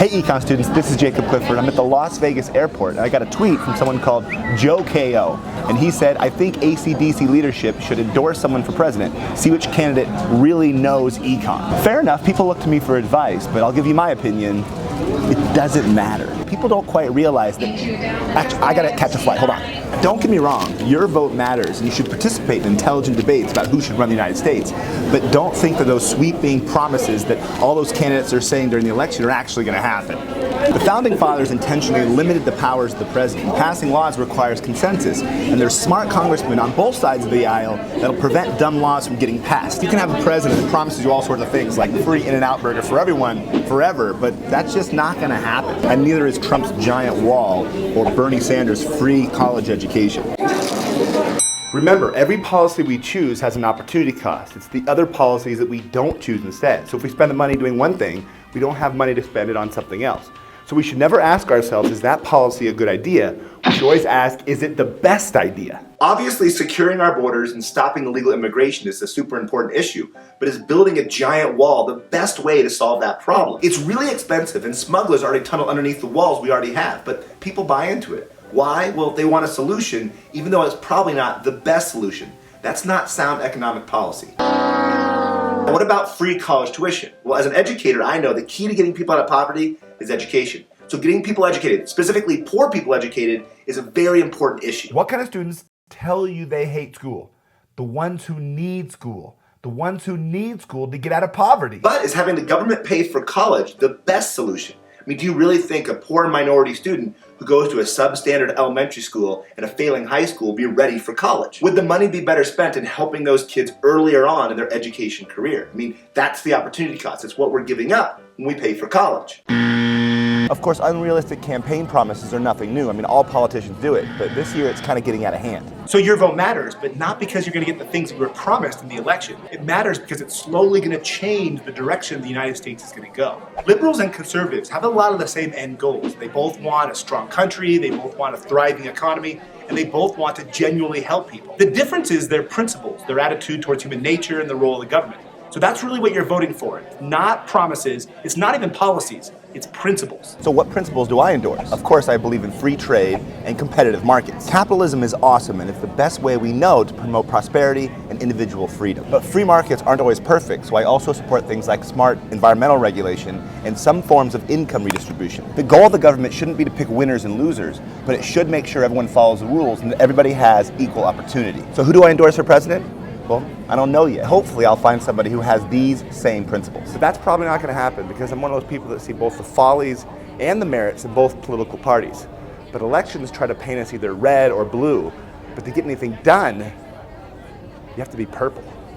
Hey econ students, this is Jacob Clifford. I'm at the Las Vegas airport and I got a tweet from someone called Joe KO. And he said, I think ACDC leadership should endorse someone for president. See which candidate really knows econ. Fair enough, people look to me for advice, but I'll give you my opinion. It doesn't matter. People don't quite realize that. Actually, I gotta catch a flight, hold on. Don't get me wrong, your vote matters and you should participate in intelligent debates about who should run the United States. But don't think that those sweeping promises that all those candidates are saying during the election are actually gonna happen. The Founding Fathers intentionally limited the powers of the president. Passing laws requires consensus, and there's smart congressmen on both sides of the aisle that'll prevent dumb laws from getting passed. You can have a president that promises you all sorts of things like free In-N-Out burger for everyone forever, but that's just not gonna happen. And neither is Trump's giant wall or Bernie Sanders' free college education. Remember, every policy we choose has an opportunity cost. It's the other policies that we don't choose instead. So if we spend the money doing one thing, we don't have money to spend it on something else. So we should never ask ourselves, is that policy a good idea? We should always ask, is it the best idea? Obviously, securing our borders and stopping illegal immigration is a super important issue, but is building a giant wall the best way to solve that problem? It's really expensive, and smugglers already tunnel underneath the walls we already have, but people buy into it. Why? Well, they want a solution, even though it's probably not the best solution. That's not sound economic policy. What about free college tuition? Well, as an educator, I know the key to getting people out of poverty is education. So getting people educated, specifically poor people educated, is a very important issue. What kind of students tell you they hate school? The ones who need school. The ones who need school to get out of poverty. But is having the government pay for college the best solution? I mean, do you really think a poor minority student who goes to a substandard elementary school and a failing high school will be ready for college? Would the money be better spent in helping those kids earlier on in their education career? I mean, that's the opportunity cost. It's what we're giving up when we pay for college. Of course, unrealistic campaign promises are nothing new. I mean, all politicians do it, but this year it's kind of getting out of hand. So your vote matters, but not because you're going to get the things you were promised in the election. It matters because it's slowly going to change the direction the United States is going to go. Liberals and conservatives have a lot of the same end goals. They both want a strong country, they both want a thriving economy, and they both want to genuinely help people. The difference is their principles, their attitude towards human nature, and the role of the government. So that's really what you're voting for. It's not promises, it's not even policies, it's principles. So what principles do I endorse? Of course, I believe in free trade and competitive markets. Capitalism is awesome, and it's the best way we know to promote prosperity and individual freedom. But free markets aren't always perfect, so I also support things like smart environmental regulation and some forms of income redistribution. The goal of the government shouldn't be to pick winners and losers, but it should make sure everyone follows the rules and that everybody has equal opportunity. So who do I endorse for president? Well, I don't know yet. Hopefully I'll find somebody who has these same principles. But that's probably not going to happen because I'm one of those people that see both the follies and the merits of both political parties. But elections try to paint us either red or blue, but to get anything done, you have to be purple.